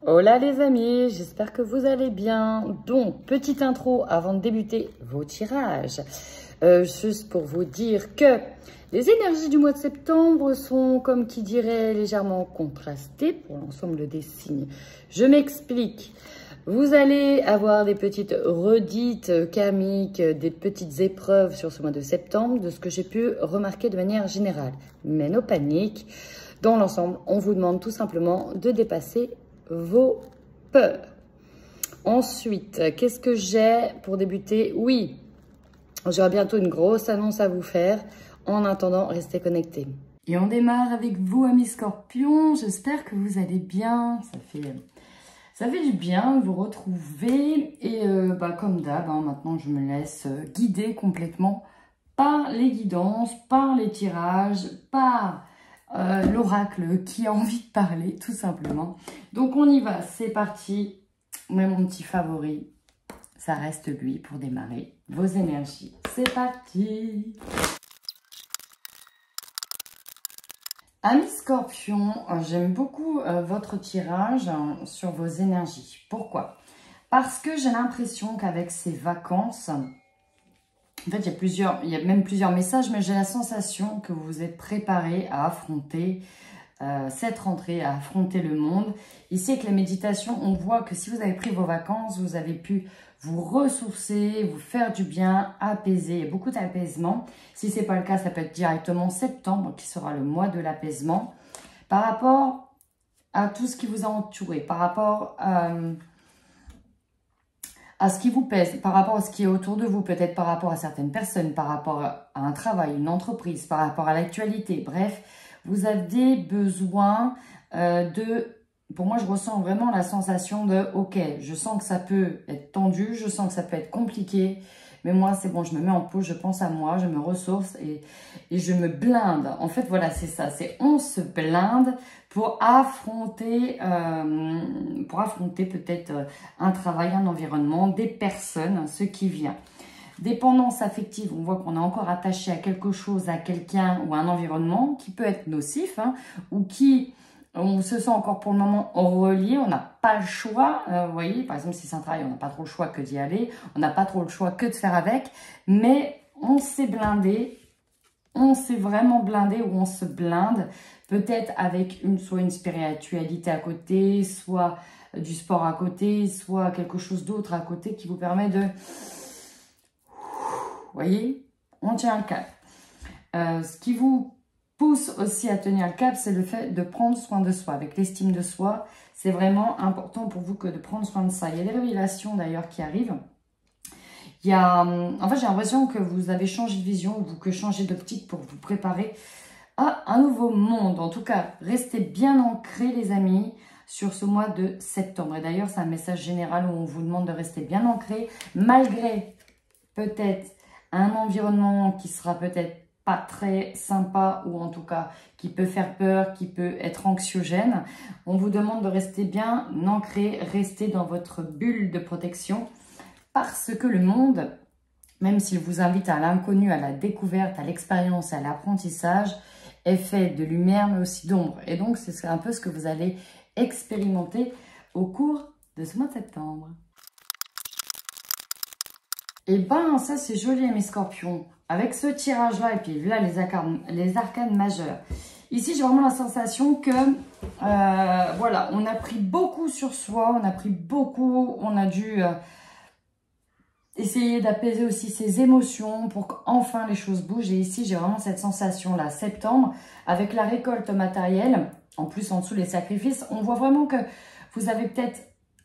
Hola les amis, j'espère que vous allez bien. Donc, petite intro avant de débuter vos tirages. Juste pour vous dire que les énergies du mois de septembre sont, comme qui dirait, légèrement contrastées pour l'ensemble des signes. Je m'explique. Vous allez avoir des petites redites karmiques, des petites épreuves sur ce mois de septembre, de ce que j'ai pu remarquer de manière générale. Mais no panique. Dans l'ensemble, on vous demande tout simplement de dépasser vos peurs. Ensuite, qu'est-ce que j'ai pour débuter? Oui, j'aurai bientôt une grosse annonce à vous faire. En attendant, restez connectés. Et on démarre avec vous, amis Scorpions. J'espère que vous allez bien. Ça fait du bien de vous retrouver. Et comme d'hab, maintenant, je me laisse guider complètement par les guidances, par les tirages, par l'oracle qui a envie de parler, tout simplement. Donc, on y va. C'est parti. Mais mon petit favori, ça reste lui pour démarrer vos énergies. C'est parti. Amis Scorpions, j'aime beaucoup votre tirage sur vos énergies. Pourquoi? Parce que j'ai l'impression qu'avec ces vacances, en fait, il y a même plusieurs messages, mais j'ai la sensation que vous vous êtes préparés à affronter cette rentrée, à affronter le monde. Ici, avec la méditation, on voit que si vous avez pris vos vacances, vous avez pu vous ressourcer, vous faire du bien, apaiser. Il y a beaucoup d'apaisement. Si ce n'est pas le cas, ça peut être directement septembre qui sera le mois de l'apaisement. Par rapport à tout ce qui vous a entouré, par rapport à ce qui vous pèse, par rapport à ce qui est autour de vous, peut-être par rapport à certaines personnes, par rapport à un travail, une entreprise, par rapport à l'actualité. Bref, vous avez besoin pour moi, je ressens vraiment la sensation de, ok, je sens que ça peut être tendu, je sens que ça peut être compliqué, mais moi, c'est bon, je me mets en pause, je pense à moi, je me ressource et je me blinde. En fait, voilà, c'est ça, c'est on se blinde pour affronter peut-être un travail, un environnement, des personnes, ce qui vient. Dépendance affective, on voit qu'on est encore attaché à quelque chose, à quelqu'un ou à un environnement qui peut être nocif ou qui... On se sent encore pour le moment relié, on n'a pas le choix. Vous voyez, par exemple, si c'est un travail, on n'a pas trop le choix que d'y aller. On n'a pas trop le choix que de faire avec. Mais on s'est blindé, on s'est vraiment blindé ou on se blinde. Peut-être avec soit une spiritualité à côté, soit du sport à côté, soit quelque chose d'autre à côté qui vous permet de... Vous voyez, on tient le cap. Ce qui vous pousse aussi à tenir le cap, c'est le fait de prendre soin de soi. Avec l'estime de soi, c'est vraiment important pour vous que de prendre soin de ça. Il y a des révélations d'ailleurs qui arrivent. Il y a, en fait, j'ai l'impression que vous avez changé de vision ou que changez d'optique pour vous préparer à un nouveau monde. En tout cas, restez bien ancrés les amis sur ce mois de septembre. Et d'ailleurs, c'est un message général où on vous demande de rester bien ancrés malgré peut-être un environnement qui sera peut-être pas très sympa ou en tout cas qui peut faire peur, qui peut être anxiogène. On vous demande de rester bien ancré, rester dans votre bulle de protection parce que le monde, même s'il vous invite à l'inconnu, à la découverte, à l'expérience, à l'apprentissage, est fait de lumière mais aussi d'ombre. Et donc c'est un peu ce que vous allez expérimenter au cours de ce mois de septembre. Et ben ça c'est joli mes scorpions. Avec ce tirage-là, et puis là, les arcanes majeures. Ici, j'ai vraiment la sensation que, voilà, on a pris beaucoup sur soi, on a pris beaucoup, on a dû essayer d'apaiser aussi ses émotions pour qu'enfin les choses bougent. Et ici, j'ai vraiment cette sensation-là, septembre, avec la récolte matérielle, en plus en dessous les sacrifices, on voit vraiment que vous avez peut-être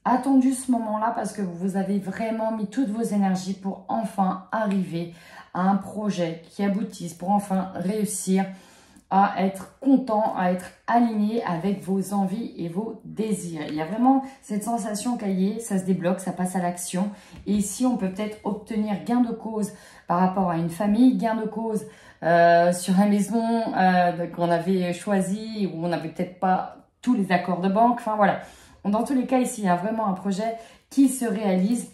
attendu ce moment-là parce que vous avez vraiment mis toutes vos énergies pour enfin arriver à un projet qui aboutisse, pour enfin réussir à être content, à être aligné avec vos envies et vos désirs. Il y a vraiment cette sensation qu'il ça se débloque, ça passe à l'action. Et ici, on peut peut-être obtenir gain de cause par rapport à une famille, gain de cause sur la maison qu'on avait choisie, où on n'avait peut-être pas tous les accords de banque. Enfin voilà. Dans tous les cas, ici, il y a vraiment un projet qui se réalise.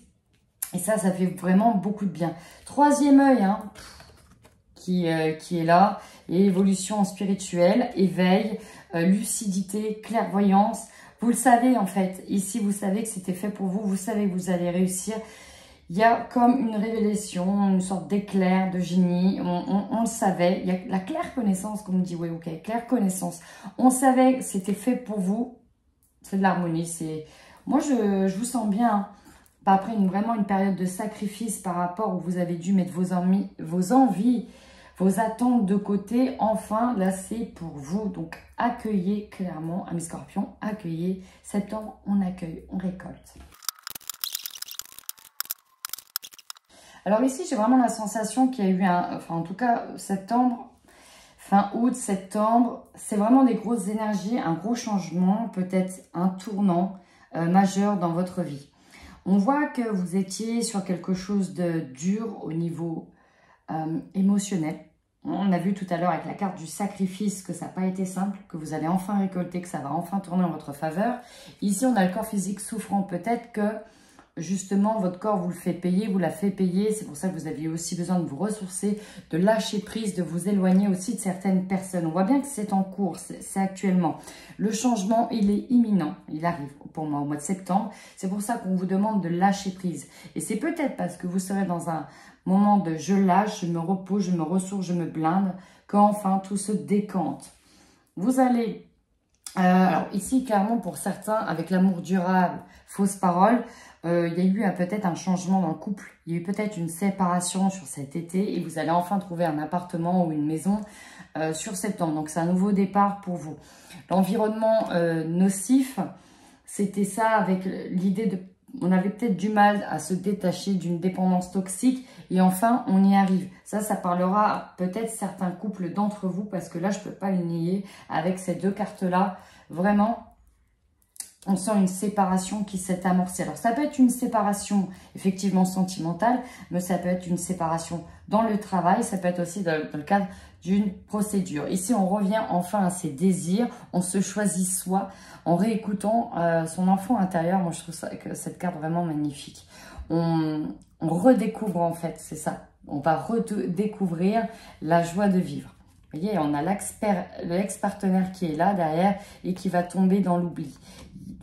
Et ça fait vraiment beaucoup de bien. Troisième œil qui est là. Et évolution spirituelle, éveil, lucidité, clairvoyance. Vous le savez en fait. Ici, vous savez que c'était fait pour vous. Vous savez que vous allez réussir. Il y a comme une révélation, une sorte d'éclair de génie. On le savait. Il y a la claire connaissance, comme on dit. Oui, ok, claire connaissance. On savait que c'était fait pour vous. C'est de l'harmonie. Moi, je vous sens bien. Hein. Après vraiment une période de sacrifice par rapport où vous avez dû mettre vos envies, vos attentes de côté. Enfin, là, c'est pour vous. Donc, accueillez clairement, amis scorpions, accueillez. Septembre, on accueille, on récolte. Alors ici, j'ai vraiment la sensation qu'il y a eu enfin en tout cas, septembre, fin août, septembre, c'est vraiment des grosses énergies, un gros changement, peut-être un tournant majeur dans votre vie. On voit que vous étiez sur quelque chose de dur au niveau émotionnel. On a vu tout à l'heure avec la carte du sacrifice que ça n'a pas été simple, que vous allez enfin récolter, que ça va enfin tourner en votre faveur. Ici, on a le corps physique souffrant. Peut-être que justement, votre corps vous le fait payer, vous l'a fait payer. C'est pour ça que vous aviez aussi besoin de vous ressourcer, de lâcher prise, de vous éloigner aussi de certaines personnes. On voit bien que c'est en cours, c'est actuellement. Le changement, il est imminent. Il arrive pour moi au mois de septembre. C'est pour ça qu'on vous demande de lâcher prise. Et c'est peut-être parce que vous serez dans un moment de je lâche, je me repose, je me ressource, je me blinde, qu'enfin tout se décante. Vous allez... alors ici, clairement, pour certains, avec l'amour durable, fausse parole, il y a eu peut-être un changement dans le couple. Il y a eu peut-être une séparation sur cet été et vous allez enfin trouver un appartement ou une maison sur septembre. Donc, c'est un nouveau départ pour vous. L'environnement nocif, c'était ça avec l'idée de... On avait peut-être du mal à se détacher d'une dépendance toxique et enfin, on y arrive. Ça parlera peut-être certains couples d'entre vous parce que là, je ne peux pas le nier avec ces deux cartes-là. Vraiment, on sent une séparation qui s'est amorcée. Alors, ça peut être une séparation effectivement sentimentale, mais ça peut être une séparation dans le travail. Ça peut être aussi dans le cadre d'une procédure. Ici, on revient enfin à ses désirs. On se choisit soi en réécoutant son enfant intérieur. Moi, je trouve que cette carte vraiment magnifique. On redécouvre en fait, c'est ça. On va redécouvrir la joie de vivre. Vous voyez, on a l'ex-partenaire qui est là derrière et qui va tomber dans l'oubli.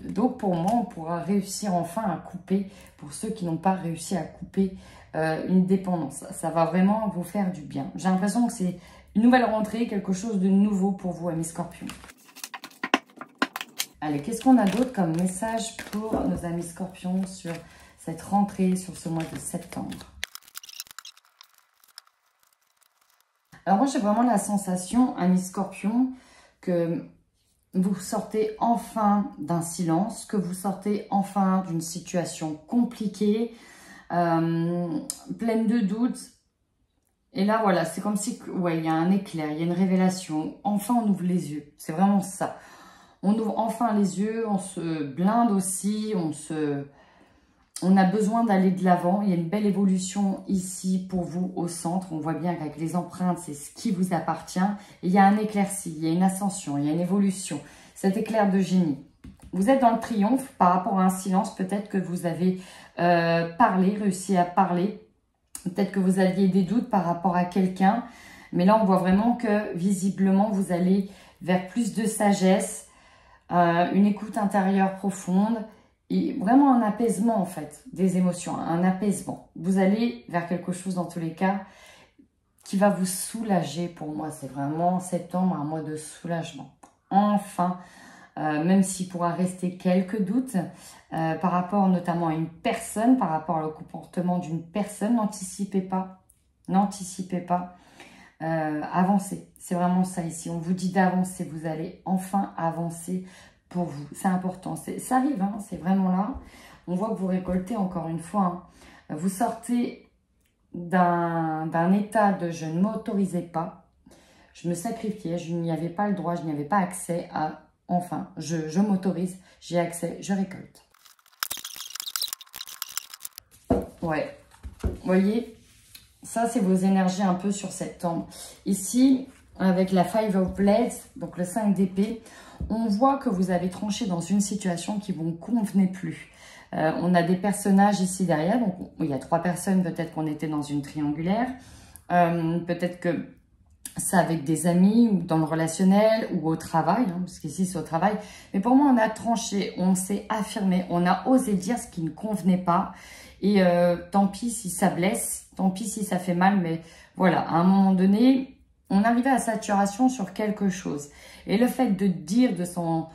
Donc, pour moi, on pourra réussir enfin à couper, pour ceux qui n'ont pas réussi à couper une dépendance. Ça va vraiment vous faire du bien. J'ai l'impression que c'est une nouvelle rentrée, quelque chose de nouveau pour vous, amis scorpions. Allez, qu'est-ce qu'on a d'autre comme message pour nos amis scorpions sur cette rentrée, sur ce mois de septembre? Alors moi, j'ai vraiment la sensation, amis scorpions, que vous sortez enfin d'un silence, que vous sortez enfin d'une situation compliquée, pleine de doutes. Et là, voilà, c'est comme si, ouais, il y a un éclair, il y a une révélation. Enfin, on ouvre les yeux. C'est vraiment ça. On ouvre enfin les yeux, on se blinde aussi, on a besoin d'aller de l'avant. Il y a une belle évolution ici pour vous au centre. On voit bien qu'avec les empreintes, c'est ce qui vous appartient. Et il y a un éclairci, il y a une ascension, il y a une évolution. Cet éclair de génie. Vous êtes dans le triomphe par rapport à un silence. Peut-être que vous avez réussi à parler. Peut-être que vous aviez des doutes par rapport à quelqu'un. Mais là, on voit vraiment que visiblement, vous allez vers plus de sagesse, une écoute intérieure profonde. Et vraiment un apaisement en fait des émotions, un apaisement. Vous allez vers quelque chose dans tous les cas qui va vous soulager pour moi. C'est vraiment septembre, un mois de soulagement. Enfin, même s'il pourra rester quelques doutes par rapport notamment à une personne, par rapport au comportement d'une personne, n'anticipez pas. N'anticipez pas. Avancez. C'est vraiment ça ici. On vous dit d'avancer. Vous allez enfin avancer pour vous. C'est important. Ça arrive, hein, c'est vraiment là. On voit que vous récoltez encore une fois. Hein. Vous sortez d'un état de je ne m'autorisais pas. Je me sacrifiais. Je n'y avais pas le droit. Je n'y avais pas accès à enfin. Je m'autorise. J'ai accès. Je récolte. Ouais. Vous voyez, ça c'est vos énergies un peu sur septembre. Ici, avec la Five of Blades, donc le 5 d'épée, on voit que vous avez tranché dans une situation qui ne vous convenait plus. On a des personnages ici derrière, donc il y a 3 personnes, peut-être qu'on était dans une triangulaire. Peut-être que ça avec des amis ou dans le relationnel ou au travail, hein, parce qu'ici c'est au travail. Mais pour moi, on a tranché, on s'est affirmé, on a osé dire ce qui ne convenait pas. Et tant pis si ça blesse, tant pis si ça fait mal, mais voilà, à un moment donné, on arrivait à saturation sur quelque chose. Et le fait de dire, de s'en,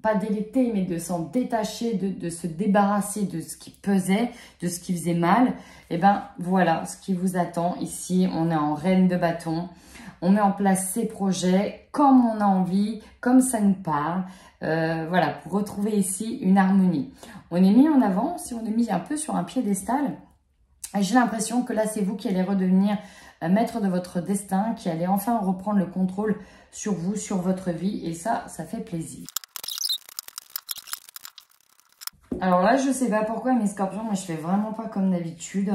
pas délecter, mais de s'en détacher, de se débarrasser de ce qui pesait, de ce qui faisait mal, et ben voilà ce qui vous attend ici. On est en reine de bâton. On met en place ses projets comme on a envie, comme ça nous parle. Voilà, pour retrouver ici une harmonie. On est mis en avant, si on est mis un peu sur un piédestal. Et j'ai l'impression que là, c'est vous qui allez redevenir maître de votre destin, qui allez enfin reprendre le contrôle sur vous, sur votre vie. Et ça fait plaisir. Alors là, je ne sais pas pourquoi, mes scorpions, moi, je fais vraiment pas comme d'habitude.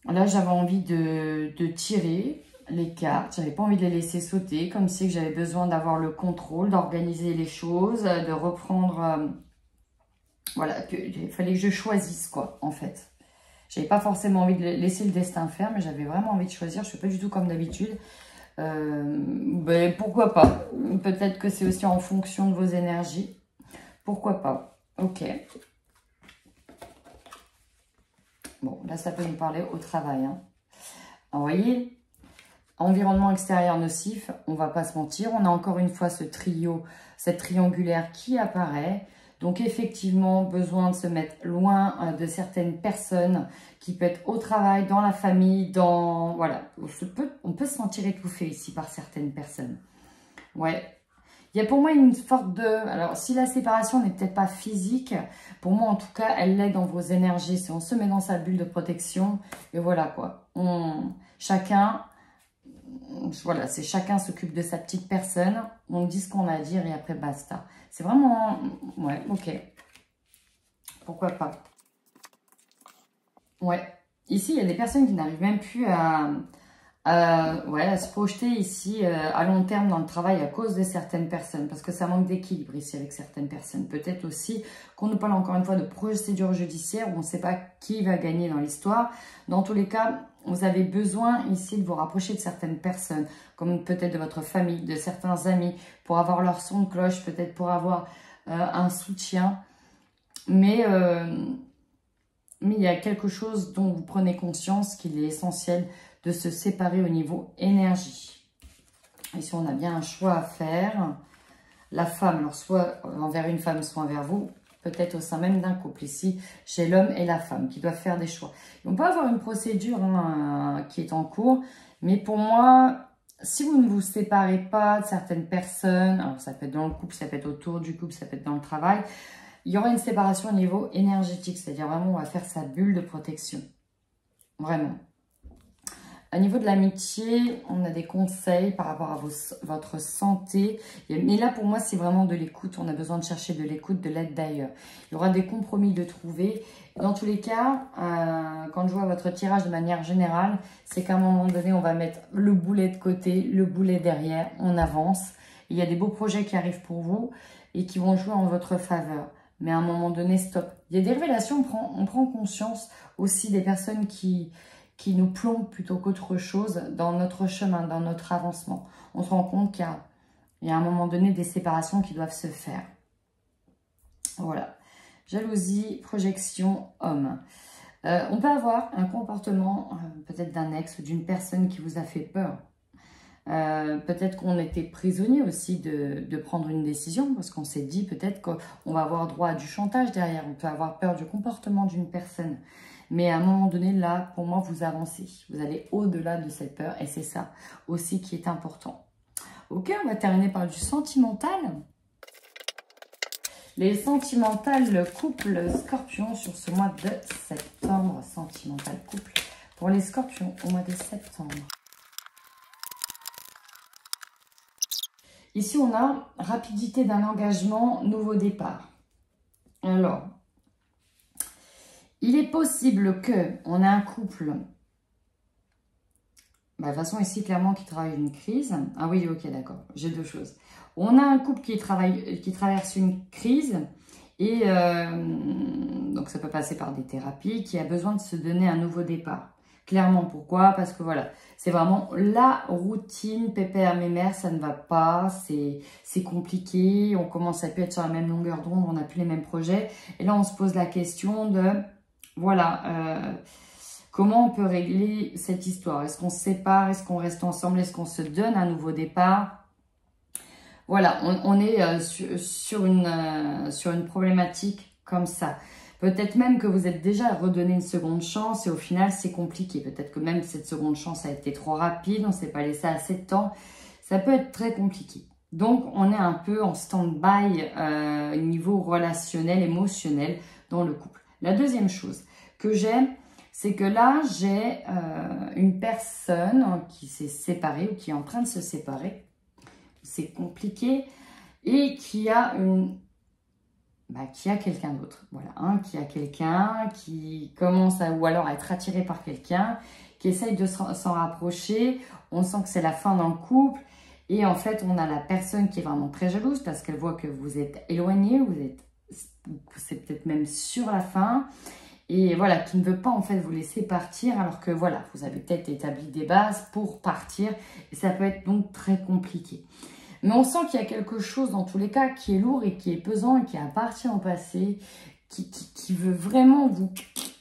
Là, j'avais envie de tirer les cartes, j'avais pas envie de les laisser sauter, comme si j'avais besoin d'avoir le contrôle, d'organiser les choses, de reprendre, voilà, il fallait que je choisisse quoi, en fait. J'avais pas forcément envie de laisser le destin faire, mais j'avais vraiment envie de choisir, je fais pas du tout comme d'habitude. Ben, pourquoi pas, peut-être que c'est aussi en fonction de vos énergies, pourquoi pas, ok. Bon, là ça peut nous parler au travail, hein. Alors, vous voyez, environnement extérieur nocif, on va pas se mentir. On a encore une fois ce trio, cette triangulaire qui apparaît. Donc effectivement, besoin de se mettre loin de certaines personnes qui peut être au travail, dans la famille, dans... Voilà, on peut se sentir étouffé ici par certaines personnes. Ouais. Il y a pour moi une sorte de... Alors, si la séparation n'est peut-être pas physique, pour moi, en tout cas, elle l'est dans vos énergies. Si on se met dans sa bulle de protection, et voilà quoi. Chacun... Voilà, c'est chacun s'occupe de sa petite personne. On dit ce qu'on a à dire et après basta. C'est vraiment... Ouais, ok. Pourquoi pas. Ouais. Ici, il y a des personnes qui n'arrivent même plus à se projeter ici à long terme dans le travail à cause de certaines personnes. Parce que ça manque d'équilibre ici avec certaines personnes. Peut-être aussi qu'on nous parle encore une fois de procédure judiciaire où on ne sait pas qui va gagner dans l'histoire. Dans tous les cas... Vous avez besoin ici de vous rapprocher de certaines personnes, comme peut-être de votre famille, de certains amis, pour avoir leur son de cloche, peut-être pour avoir un soutien. Mais il y a quelque chose dont vous prenez conscience qu'il est essentiel de se séparer au niveau énergie. Ici, on a bien un choix à faire. La femme, alors soit envers une femme, soit envers vous. Peut-être au sein même d'un couple. Ici, j'ai l'homme et la femme qui doivent faire des choix. On peut avoir une procédure qui est en cours, mais pour moi, si vous ne vous séparez pas de certaines personnes, alors ça peut être dans le couple, ça peut être autour du couple, ça peut être dans le travail, il y aura une séparation au niveau énergétique, c'est-à-dire vraiment on va faire sa bulle de protection. Vraiment. Au niveau de l'amitié, on a des conseils par rapport à votre santé. Mais là, pour moi, c'est vraiment de l'écoute. On a besoin de chercher de l'écoute, de l'aide d'ailleurs. Il y aura des compromis de trouver. Dans tous les cas, quand je vois votre tirage de manière générale, c'est qu'à un moment donné, on va mettre le boulet de côté, le boulet derrière, on avance. Il y a des beaux projets qui arrivent pour vous et qui vont jouer en votre faveur. Mais à un moment donné, stop. Il y a des révélations, on prend conscience aussi des personnes qui nous plombent plutôt qu'autre chose dans notre chemin, dans notre avancement. On se rend compte qu'il y a à un moment donné des séparations qui doivent se faire. Voilà. Jalousie, projection, homme. On peut avoir un comportement peut-être d'un ex ou d'une personne qui vous a fait peur. Peut-être qu'on était prisonnier aussi de prendre une décision parce qu'on s'est dit peut-être qu'on va avoir droit à du chantage derrière. On peut avoir peur du comportement d'une personne. Mais à un moment donné, là, pour moi, vous avancez. Vous allez au-delà de cette peur et c'est ça aussi qui est important. Ok, on va terminer par du sentimental. Les sentimentales, le couple scorpion sur ce mois de septembre. Sentimental couple pour les scorpions au mois de septembre. Ici, on a rapidité d'un engagement, nouveau départ. Alors, il est possible qu'on ait un couple, de toute façon ici clairement qui travaille une crise. Ah oui, ok, d'accord, j'ai deux choses. On a un couple qui traverse une crise et donc ça peut passer par des thérapies, qui a besoin de se donner un nouveau départ. Clairement, pourquoi? Parce que voilà, c'est vraiment la routine, pépère, mémère, ça ne va pas, c'est compliqué, on commence à plus être sur la même longueur d'onde, on n'a plus les mêmes projets. Et là, on se pose la question de, voilà, comment on peut régler cette histoire? Est-ce qu'on se sépare? Est-ce qu'on reste ensemble? Est-ce qu'on se donne un nouveau départ? Voilà, on est sur une problématique comme ça. Peut-être même que vous êtes déjà redonné une seconde chance et au final, c'est compliqué. Peut-être que même cette seconde chance a été trop rapide, on ne s'est pas laissé assez de temps. Ça peut être très compliqué. Donc, on est un peu en stand-by niveau relationnel, émotionnel dans le couple. La deuxième chose que j'ai, c'est que là, j'ai une personne qui s'est séparée ou qui est en train de se séparer. C'est compliqué et qui a quelqu'un d'autre, voilà, qui a quelqu'un qui commence ou alors à être attiré par quelqu'un, qui essaye de s'en rapprocher, on sent que c'est la fin dans le couple, et en fait, on a la personne qui est vraiment très jalouse parce qu'elle voit que vous êtes éloigné, c'est peut-être même sur la fin, et voilà, qui ne veut pas en fait vous laisser partir, alors que voilà, vous avez peut-être établi des bases pour partir, et ça peut être donc très compliqué. Mais on sent qu'il y a quelque chose, dans tous les cas, qui est lourd et qui est pesant et qui appartient au passé, qui veut vraiment vous,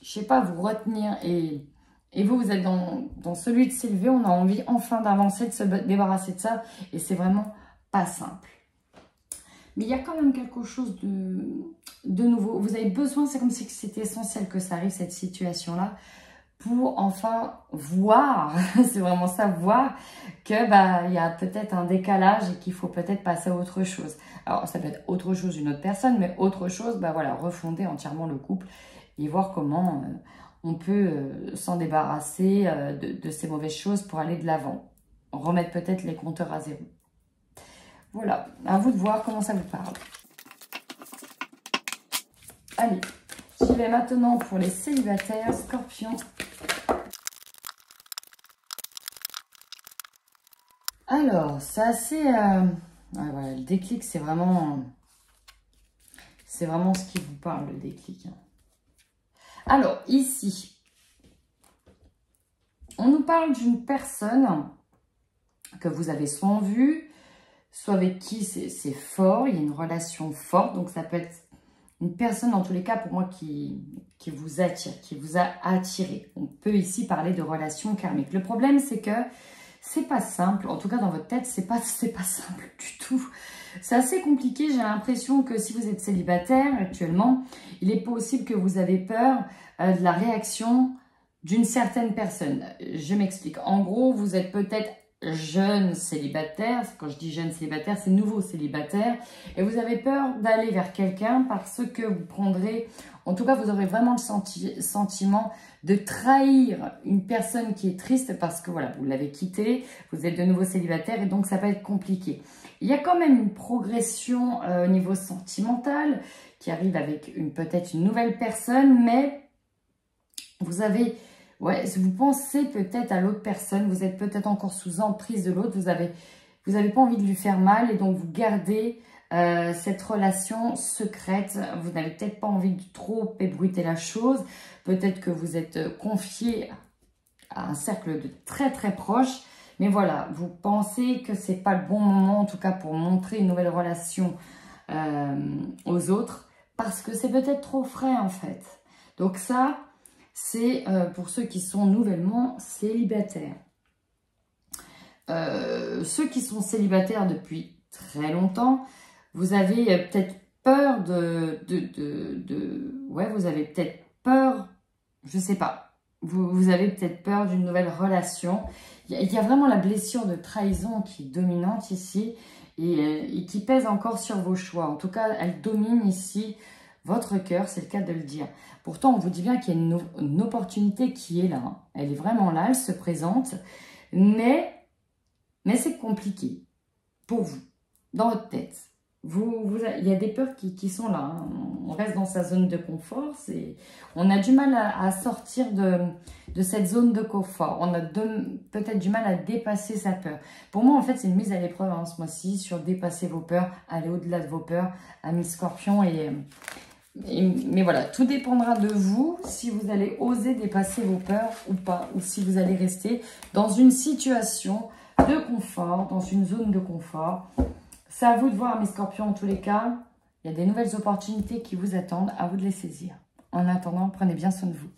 je sais pas, vous retenir. Et vous êtes dans celui de s'élever, on a envie enfin d'avancer, de se débarrasser de ça. Et c'est vraiment pas simple. Mais il y a quand même quelque chose de nouveau. Vous avez besoin, c'est comme si c'était essentiel que ça arrive, cette situation-là, pour enfin voir, c'est vraiment ça, voir que il y a peut-être un décalage et qu'il faut peut-être passer à autre chose. Alors, ça peut être autre chose d'une autre personne, mais autre chose, voilà, refonder entièrement le couple et voir comment on peut s'en débarrasser de ces mauvaises choses pour aller de l'avant. Remettre peut-être les compteurs à zéro. Voilà, à vous de voir comment ça vous parle. Allez, j'y vais maintenant pour les célibataires, Scorpion. Alors, c'est assez... voilà, le déclic, c'est vraiment ce qui vous parle, le déclic. Alors, ici, on nous parle d'une personne que vous avez soit en vue, soit avec qui c'est fort, il y a une relation forte. Donc, ça peut être une personne, en tous les cas, pour moi, qui vous attire, qui vous a attiré. On peut ici parler de relation karmique. Le problème, c'est que c'est pas simple, en tout cas dans votre tête, c'est pas simple du tout. C'est assez compliqué, j'ai l'impression que si vous êtes célibataire actuellement, il est possible que vous avez peur de la réaction d'une certaine personne. Je m'explique. En gros, vous êtes peut-être jeune célibataire, quand je dis jeune célibataire, c'est nouveau célibataire, et vous avez peur d'aller vers quelqu'un parce que vous prendrez, en tout cas vous aurez vraiment le sentiment de trahir une personne qui est triste parce que voilà, vous l'avez quitté, vous êtes de nouveau célibataire et donc ça peut être compliqué. Il y a quand même une progression au niveau sentimental qui arrive avec peut-être une nouvelle personne, mais vous avez... Ouais, vous pensez peut-être à l'autre personne, vous êtes peut-être encore sous emprise de l'autre, vous avez pas envie de lui faire mal et donc vous gardez cette relation secrète. Vous n'avez peut-être pas envie de trop ébruiter la chose. Peut-être que vous êtes confié à un cercle de très très proche. Mais voilà, vous pensez que c'est pas le bon moment, en tout cas pour montrer une nouvelle relation aux autres, parce que c'est peut-être trop frais en fait. Donc ça... c'est pour ceux qui sont nouvellement célibataires. Ceux qui sont célibataires depuis très longtemps, vous avez peut-être peur ouais, vous avez peut-être peur, je sais pas, vous avez peut-être peur d'une nouvelle relation. Il y a vraiment la blessure de trahison qui est dominante ici et qui pèse encore sur vos choix. En tout cas, elle domine ici votre cœur, c'est le cas de le dire. Pourtant, on vous dit bien qu'il y a une opportunité qui est là. Hein. Elle est vraiment là, elle se présente. Mais c'est compliqué pour vous, dans votre tête. Il y a des peurs qui sont là. Hein. On reste dans sa zone de confort. On a du mal à sortir de cette zone de confort. On a peut-être du mal à dépasser sa peur. Pour moi, en fait, c'est une mise à l'épreuve hein, ce mois-ci sur dépasser vos peurs, aller au-delà de vos peurs, amis Scorpion. Et Mais voilà, tout dépendra de vous si vous allez oser dépasser vos peurs ou pas. Ou si vous allez rester dans une situation de confort, dans une zone de confort. C'est à vous de voir, mes scorpions, en tous les cas. Il y a des nouvelles opportunités qui vous attendent. À vous de les saisir. En attendant, prenez bien soin de vous.